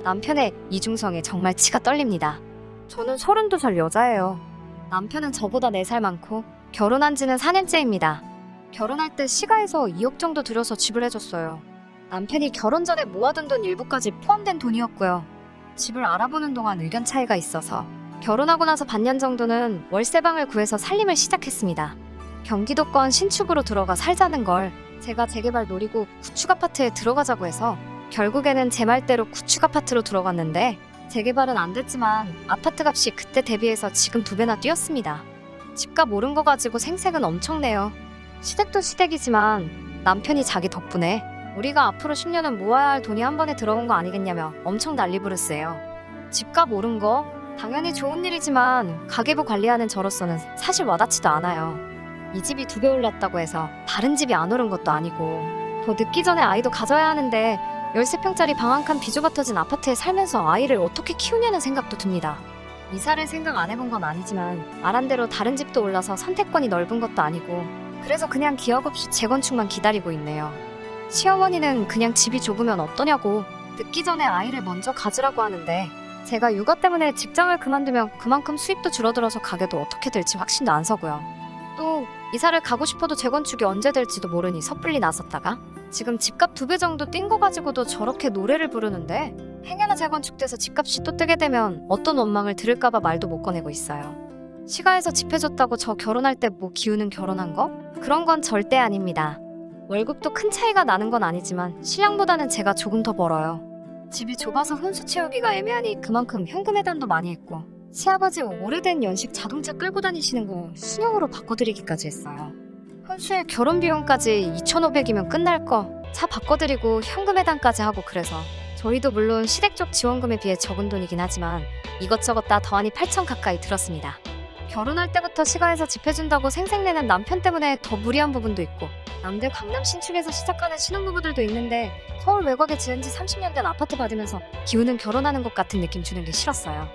남편의 이중성에 정말 치가 떨립니다. 저는 32살 여자예요. 남편은 저보다 4살 많고 결혼한 지는 4년째입니다. 결혼할 때 시가에서 2억 정도 들여서 지불해줬어요. 남편이 결혼 전에 모아둔 돈 일부까지 포함된 돈이었고요. 집을 알아보는 동안 의견 차이가 있어서 결혼하고 나서 반년 정도는 월세방을 구해서 살림을 시작했습니다. 경기도권 신축으로 들어가 살자는 걸 제가 재개발 노리고 구축 아파트에 들어가자고 해서 결국에는 제 말대로 구축 아파트로 들어갔는데 재개발은 안 됐지만 아파트 값이 그때 대비해서 지금 2배나 뛰었습니다. 집값 오른 거 가지고 생색은 엄청 내요. 시댁도 시댁이지만 남편이 자기 덕분에 우리가 앞으로 10년은 모아야 할 돈이 한 번에 들어온 거 아니겠냐며 엄청 난리부르스예요. 집값 오른 거 당연히 좋은 일이지만 가계부 관리하는 저로서는 사실 와닿지도 않아요. 이 집이 2배 올랐다고 해서 다른 집이 안 오른 것도 아니고 더 늦기 전에 아이도 가져야 하는데 13평짜리 방 한 칸 비좁아 터진 아파트에 살면서 아이를 어떻게 키우냐는 생각도 듭니다. 이사를 생각 안 해본 건 아니지만 말한 대로 다른 집도 올라서 선택권이 넓은 것도 아니고 그래서 그냥 기억 없이 재건축만 기다리고 있네요. 시어머니는 그냥 집이 좁으면 어떠냐고 늦기 전에 아이를 먼저 가지라고 하는데 제가 육아 때문에 직장을 그만두면 그만큼 수입도 줄어들어서 가게도 어떻게 될지 확신도 안 서고요. 또 이사를 가고 싶어도 재건축이 언제 될지도 모르니 섣불리 나섰다가 지금 집값 2배 정도 뛴 거 가지고도 저렇게 노래를 부르는데 행여나 재건축돼서 집값이 또 뜨게 되면 어떤 원망을 들을까봐 말도 못 꺼내고 있어요. 시가에서 집 해줬다고 저 결혼할 때 뭐 기우는 결혼한 거? 그런 건 절대 아닙니다. 월급도 큰 차이가 나는 건 아니지만 신랑보다는 제가 조금 더 벌어요. 집이 좁아서 혼수 채우기가 애매하니 그만큼 현금 해단도 많이 했고 시아버지 오래된 연식 자동차 끌고 다니시는 거 신형으로 바꿔드리기까지 했어요. 혼수에 결혼 비용까지 2,500이면 끝날 거 차 바꿔드리고 현금 해단까지 하고 그래서 저희도 물론 시댁 쪽 지원금에 비해 적은 돈이긴 하지만 이것저것 다 더하니 8천 가까이 들었습니다. 결혼할 때부터 시가에서 집 해준다고 생색내는 남편 때문에 더 무리한 부분도 있고 남들 강남 신축에서 시작하는 신혼부부들도 있는데 서울 외곽에 지은 지 30년 된 아파트 받으면서 기우는 결혼하는 것 같은 느낌 주는 게 싫었어요.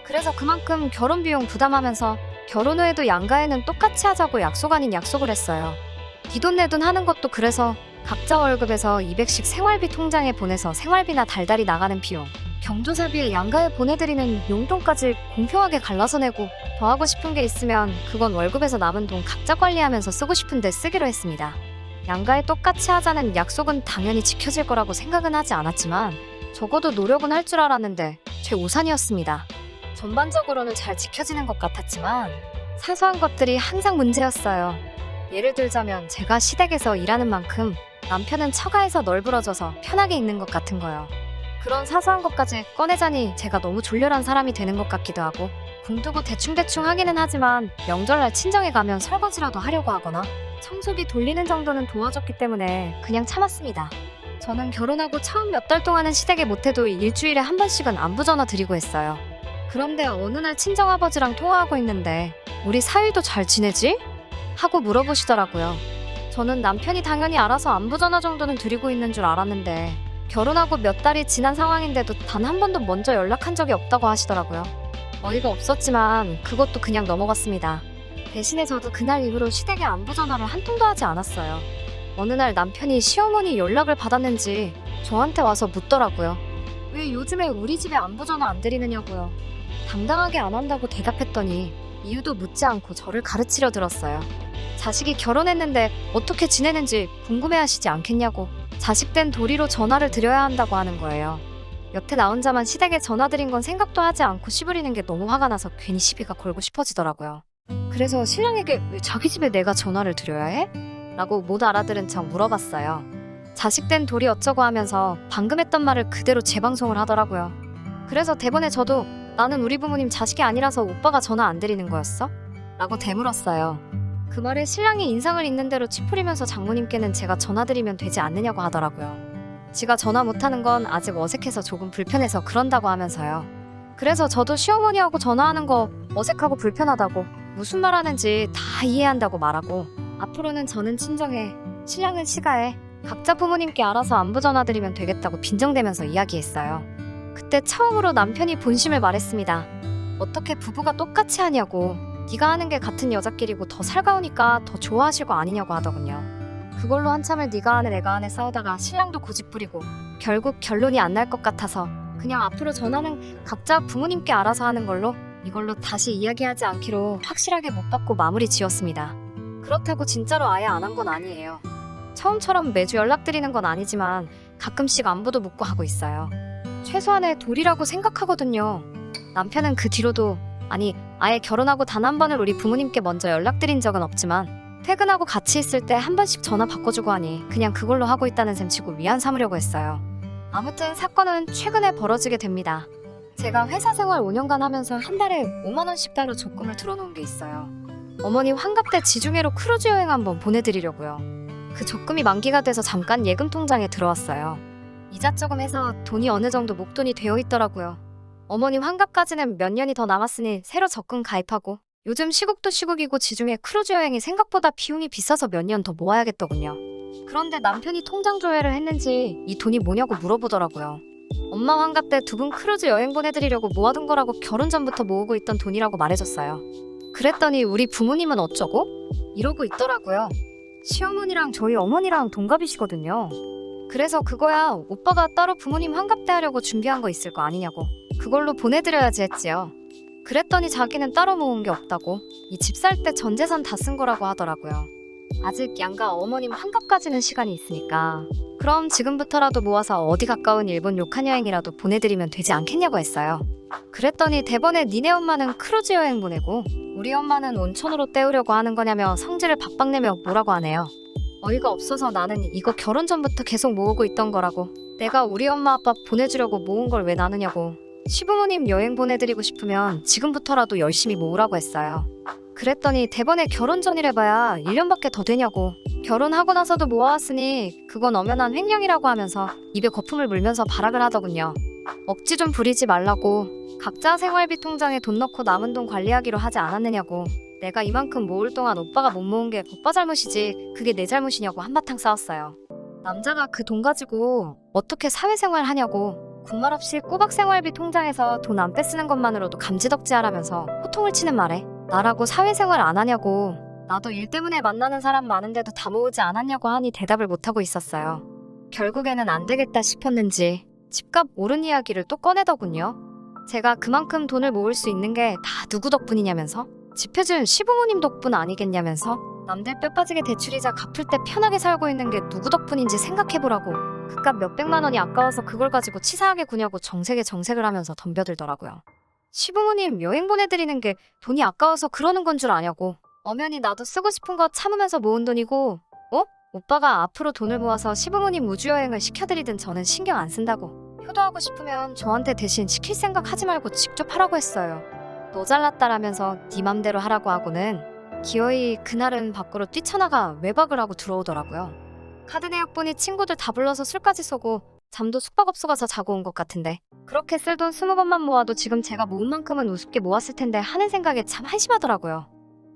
그래서 그만큼 결혼 비용 부담하면서 결혼 후에도 양가에는 똑같이 하자고 약속 아닌 약속을 했어요. 뒷돈 내돈 하는 것도 그래서 각자 월급에서 200씩 생활비 통장에 보내서 생활비나 달달이 나가는 비용 경조사비에 양가에 보내드리는 용돈까지 공평하게 갈라서 내고 더 하고 싶은 게 있으면 그건 월급에서 남은 돈 각자 관리하면서 쓰고 싶은데 쓰기로 했습니다. 양가에 똑같이 하자는 약속은 당연히 지켜질 거라고 생각은 하지 않았지만 적어도 노력은 할 줄 알았는데 제 우산이었습니다. 전반적으로는 잘 지켜지는 것 같았지만 사소한 것들이 항상 문제였어요. 예를 들자면 제가 시댁에서 일하는 만큼 남편은 처가에서 널브러져서 편하게 있는 것 같은 거요. 그런 사소한 것까지 꺼내자니 제가 너무 졸렬한 사람이 되는 것 같기도 하고 궁두고 대충대충 하기는 하지만 명절날 친정에 가면 설거지라도 하려고 하거나 청소기 돌리는 정도는 도와줬기 때문에 그냥 참았습니다. 저는 결혼하고 처음 몇 달 동안은 시댁에 못해도 일주일에 한 번씩은 안부 전화 드리고 했어요. 그런데 어느 날 친정아버지랑 통화하고 있는데 우리 사위도 잘 지내지? 하고 물어보시더라고요. 저는 남편이 당연히 알아서 안부 전화 정도는 드리고 있는 줄 알았는데 결혼하고 몇 달이 지난 상황인데도 단 한 번도 먼저 연락한 적이 없다고 하시더라고요. 어이가 없었지만 그것도 그냥 넘어갔습니다. 대신에 저도 그날 이후로 시댁에 안부 전화를 한 통도 하지 않았어요. 어느 날 남편이 시어머니 연락을 받았는지 저한테 와서 묻더라고요. 왜 요즘에 우리 집에 안부 전화 안 드리느냐고요. 당당하게 안 한다고 대답했더니 이유도 묻지 않고 저를 가르치려 들었어요. 자식이 결혼했는데 어떻게 지내는지 궁금해하시지 않겠냐고 자식 된 도리로 전화를 드려야 한다고 하는 거예요. 여태 나 혼자만 시댁에 전화드린 건 생각도 하지 않고 시부리는 게 너무 화가 나서 괜히 시비가 걸고 싶어지더라고요. 그래서 신랑에게 왜 자기 집에 내가 전화를 드려야 해? 라고 못 알아들은 척 물어봤어요. 자식 된 도리 어쩌고 하면서 방금 했던 말을 그대로 재방송을 하더라고요. 그래서 대본에 저도 나는 우리 부모님 자식이 아니라서 오빠가 전화 안 드리는 거였어? 라고 되물었어요. 그 말에 신랑이 인상을 있는 대로 찌푸리면서 장모님께는 제가 전화드리면 되지 않느냐고 하더라고요. 지가 전화 못하는 건 아직 어색해서 조금 불편해서 그런다고 하면서요. 그래서 저도 시어머니하고 전화하는 거 어색하고 불편하다고 무슨 말 하는지 다 이해한다고 말하고 앞으로는 저는 친정에 신랑은 시가에 각자 부모님께 알아서 안부 전화드리면 되겠다고 빈정대면서 이야기했어요. 그때 처음으로 남편이 본심을 말했습니다. 어떻게 부부가 똑같이 하냐고 네가 하는 게 같은 여자끼리고 더 살가우니까 더 좋아하실 거 아니냐고 하더군요. 그걸로 한참을 네가 하네 내가 하네 싸우다가 신랑도 고집부리고 결국 결론이 안 날 것 같아서 그냥 앞으로 전화는 각자 부모님께 알아서 하는 걸로, 이걸로 다시 이야기하지 않기로 확실하게 못 받고 마무리 지었습니다. 그렇다고 진짜로 아예 안 한 건 아니에요. 처음처럼 매주 연락드리는 건 아니지만 가끔씩 안부도 묻고 하고 있어요. 최소한의 도리라고 생각하거든요. 남편은 그 뒤로도, 아니 아예 결혼하고 단 한 번을 우리 부모님께 먼저 연락드린 적은 없지만 퇴근하고 같이 있을 때 한 번씩 전화 바꿔주고 하니 그냥 그걸로 하고 있다는 셈 치고 위안 삼으려고 했어요. 아무튼 사건은 최근에 벌어지게 됩니다. 제가 회사 생활 5년간 하면서 한 달에 5만 원씩 따로 적금을 틀어놓은 게 있어요. 어머니 환갑 때 지중해로 크루즈 여행 한번 보내드리려고요. 그 적금이 만기가 돼서 잠깐 예금 통장에 들어왔어요. 이자저금 해서 돈이 어느 정도 목돈이 되어 있더라고요. 어머니 환갑까지는 몇 년이 더 남았으니 새로 적금 가입하고, 요즘 시국도 시국이고 지중해 크루즈 여행이 생각보다 비용이 비싸서 몇 년 더 모아야겠더군요. 그런데 남편이 통장 조회를 했는지 이 돈이 뭐냐고 물어보더라고요. 엄마 환갑 때 두 분 크루즈 여행 보내드리려고 모아둔 거라고 결혼 전부터 모으고 있던 돈이라고 말해줬어요. 그랬더니 우리 부모님은 어쩌고? 이러고 있더라고요. 시어머니랑 저희 어머니랑 동갑이시거든요. 그래서 그거야, 오빠가 따로 부모님 환갑 때 하려고 준비한 거 있을 거 아니냐고. 그걸로 보내드려야지 했지요. 그랬더니 자기는 따로 모은 게 없다고, 이 집 살 때 전 재산 다 쓴 거라고 하더라고요. 아직 양가 어머님 환갑까지는 시간이 있으니까 그럼 지금부터라도 모아서 어디 가까운 일본 료칸 여행이라도 보내드리면 되지 않겠냐고 했어요. 그랬더니 대번에 니네 엄마는 크루즈 여행 보내고 우리 엄마는 온천으로 때우려고 하는 거냐며 성질을 박박 내며 뭐라고 하네요. 어이가 없어서 나는 이거 결혼 전부터 계속 모으고 있던 거라고, 내가 우리 엄마 아빠 보내주려고 모은 걸 왜 나누냐고, 시부모님 여행 보내드리고 싶으면 지금부터라도 열심히 모으라고 했어요. 그랬더니 대번에 결혼 전이래봐야 1년밖에 더 되냐고, 결혼하고 나서도 모아왔으니 그건 엄연한 횡령이라고 하면서 입에 거품을 물면서 발악을 하더군요. 억지 좀 부리지 말라고, 각자 생활비 통장에 돈 넣고 남은 돈 관리하기로 하지 않았느냐고, 내가 이만큼 모을 동안 오빠가 못 모은 게 오빠 잘못이지 그게 내 잘못이냐고 한바탕 싸웠어요. 남자가 그 돈 가지고 어떻게 사회생활 하냐고, 군말 없이 꼬박 생활비 통장에서 돈 안 빼쓰는 것만으로도 감지덕지하라면서 호통을 치는 말에 나라고 사회생활 안 하냐고, 나도 일 때문에 만나는 사람 많은데도 다 모으지 않았냐고 하니 대답을 못하고 있었어요. 결국에는 안 되겠다 싶었는지 집값 오른 이야기를 또 꺼내더군요. 제가 그만큼 돈을 모을 수 있는 게 다 누구 덕분이냐면서, 집해준 시부모님 덕분 아니겠냐면서, 남들 뼈 빠지게 대출이자 갚을 때 편하게 살고 있는 게 누구 덕분인지 생각해보라고, 그깟 몇백만 원이 아까워서 그걸 가지고 치사하게 구냐고 정색에 정색을 하면서 덤벼들더라고요. 시부모님 여행 보내드리는 게 돈이 아까워서 그러는 건 줄 아냐고, 엄연히 나도 쓰고 싶은 거 참으면서 모은 돈이고, 오빠가 앞으로 돈을 모아서 시부모님 우주여행을 시켜드리든 저는 신경 안 쓴다고, 효도하고 싶으면 저한테 대신 시킬 생각 하지 말고 직접 하라고 했어요. 너 잘났다라면서 네 맘대로 하라고 하고는 기어이 그날은 밖으로 뛰쳐나가 외박을 하고 들어오더라고요. 카드 내역 보니 친구들 다 불러서 술까지 쏘고 잠도 숙박업소 가서 자고 온 것 같은데, 그렇게 쓸 돈 20번만 모아도 지금 제가 모은 만큼은 우습게 모았을 텐데 하는 생각에 참 한심하더라고요.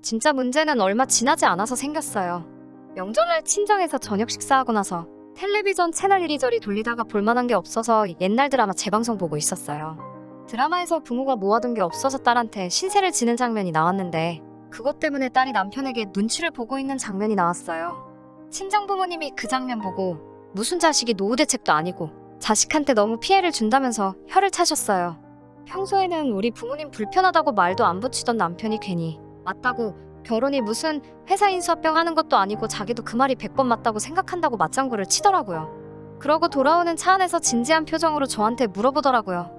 진짜 문제는 얼마 지나지 않아서 생겼어요. 명절날 친정에서 저녁 식사하고 나서 텔레비전 채널 이리저리 돌리다가 볼만한 게 없어서 옛날 드라마 재방송 보고 있었어요. 드라마에서 부모가 모아둔 게 없어서 딸한테 신세를 지는 장면이 나왔는데, 그것 때문에 딸이 남편에게 눈치를 보고 있는 장면이 나왔어요. 친정 부모님이 그 장면 보고 무슨 자식이 노후 대책도 아니고 자식한테 너무 피해를 준다면서 혀를 차셨어요. 평소에는 우리 부모님 불편하다고 말도 안 붙이던 남편이 괜히 맞다고, 결혼이 무슨 회사 인수합병 하는 것도 아니고 자기도 그 말이 100번 맞다고 생각한다고 맞장구를 치더라고요. 그러고 돌아오는 차 안에서 진지한 표정으로 저한테 물어보더라고요.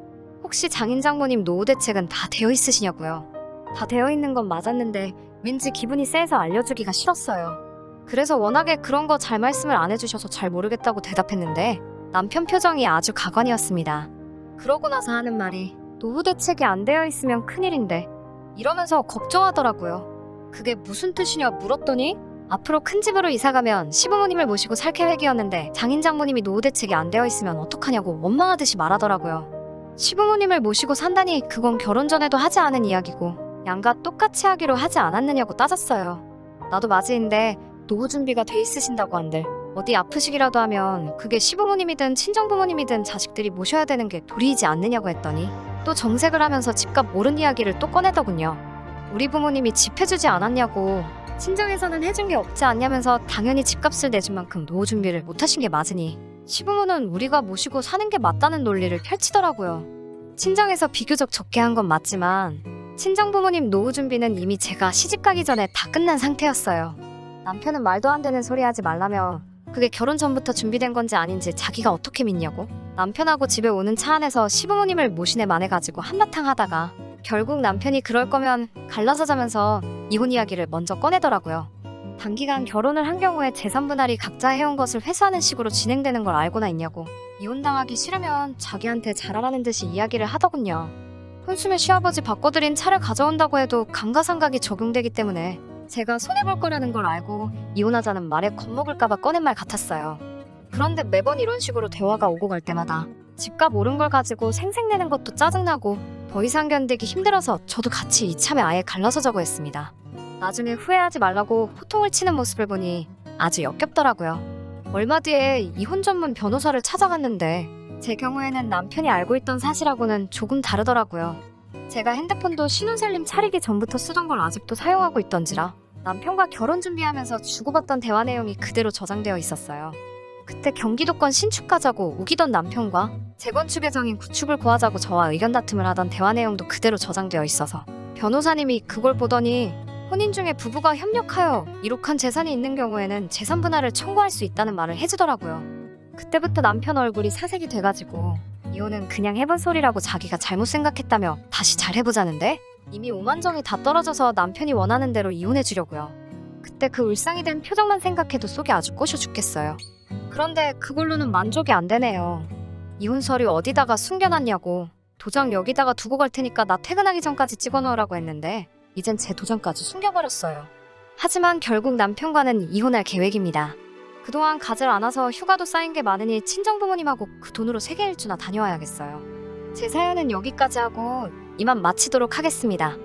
혹시 장인 장모님 노후 대책은 다 되어 있으시냐고요. 다 되어 있는 건 맞았는데 왠지 기분이 쎄해서 알려주기가 싫었어요. 그래서 워낙에 그런 거 잘 말씀을 안 해주셔서 잘 모르겠다고 대답했는데 남편 표정이 아주 가관이었습니다. 그러고 나서 하는 말이, 노후 대책이 안 되어 있으면 큰일인데, 이러면서 걱정하더라고요. 그게 무슨 뜻이냐 물었더니, 앞으로 큰 집으로 이사가면 시부모님을 모시고 살 계획이었는데 장인 장모님이 노후 대책이 안 되어 있으면 어떡하냐고 원망하듯이 말하더라고요. 시부모님을 모시고 산다니 그건 결혼 전에도 하지 않은 이야기고 양가 똑같이 하기로 하지 않았느냐고 따졌어요. 나도 맞이인데 노후 준비가 돼 있으신다고 한들 어디 아프시기라도 하면 그게 시부모님이든 친정부모님이든 자식들이 모셔야 되는 게 도리이지 않느냐고 했더니 또 정색을 하면서 집값 오른 이야기를 또 꺼내더군요. 우리 부모님이 집 해주지 않았냐고, 친정에서는 해준 게 없지 않냐면서 당연히 집값을 내준 만큼 노후 준비를 못하신 게 맞으니 시부모는 우리가 모시고 사는 게 맞다는 논리를 펼치더라고요. 친정에서 비교적 적게 한 건 맞지만 친정 부모님 노후 준비는 이미 제가 시집 가기 전에 다 끝난 상태였어요. 남편은 말도 안 되는 소리 하지 말라며 그게 결혼 전부터 준비된 건지 아닌지 자기가 어떻게 믿냐고. 남편하고 집에 오는 차 안에서 시부모님을 모시네 만해가지고 한바탕 하다가 결국 남편이 그럴 거면 갈라서 자면서 이혼 이야기를 먼저 꺼내더라고요. 단기간 결혼을 한 경우에 재산 분할이 각자 해온 것을 회수하는 식으로 진행되는 걸 알고나 있냐고. 이혼당하기 싫으면 자기한테 잘하라는 듯이 이야기를 하더군요. 혼수면 시아버지 바꿔드린 차를 가져온다고 해도 감가상각이 적용되기 때문에 제가 손해볼 거라는 걸 알고 이혼하자는 말에 겁먹을까봐 꺼낸 말 같았어요. 그런데 매번 이런 식으로 대화가 오고 갈 때마다 집값 오른 걸 가지고 생색내는 것도 짜증나고 더 이상 견디기 힘들어서 저도 같이 이참에 아예 갈라서자고 했습니다. 나중에 후회하지 말라고 호통을 치는 모습을 보니 아주 역겹더라고요. 얼마 뒤에 이혼 전문 변호사를 찾아갔는데 제 경우에는 남편이 알고 있던 사실하고는 조금 다르더라고요. 제가 핸드폰도 신혼살림 차리기 전부터 쓰던 걸 아직도 사용하고 있던지라 남편과 결혼 준비하면서 주고받던 대화 내용이 그대로 저장되어 있었어요. 그때 경기도권 신축하자고 우기던 남편과 재건축 예정인 구축을 구하자고 저와 의견 다툼을 하던 대화 내용도 그대로 저장되어 있어서 변호사님이 그걸 보더니 혼인 중에 부부가 협력하여 이룩한 재산이 있는 경우에는 재산 분할을 청구할 수 있다는 말을 해주더라고요. 그때부터 남편 얼굴이 사색이 돼가지고 이혼은 그냥 해본 소리라고 자기가 잘못 생각했다며 다시 잘 해보자는데 이미 오만정이 다 떨어져서 남편이 원하는 대로 이혼해주려고요. 그때 그 울상이 된 표정만 생각해도 속이 아주 꼬셔 죽겠어요. 그런데 그걸로는 만족이 안 되네요. 이혼 서류 어디다가 숨겨놨냐고. 도장 여기다가 두고 갈 테니까 나 퇴근하기 전까지 찍어놓으라고 했는데 이젠 제 도장까지 숨겨버렸어요. 하지만 결국 남편과는 이혼할 계획입니다. 그동안 가지를 않아서 휴가도 쌓인 게 많으니 친정부모님하고 그 돈으로 세계 일주나 다녀와야겠어요. 제 사연은 여기까지 하고 이만 마치도록 하겠습니다.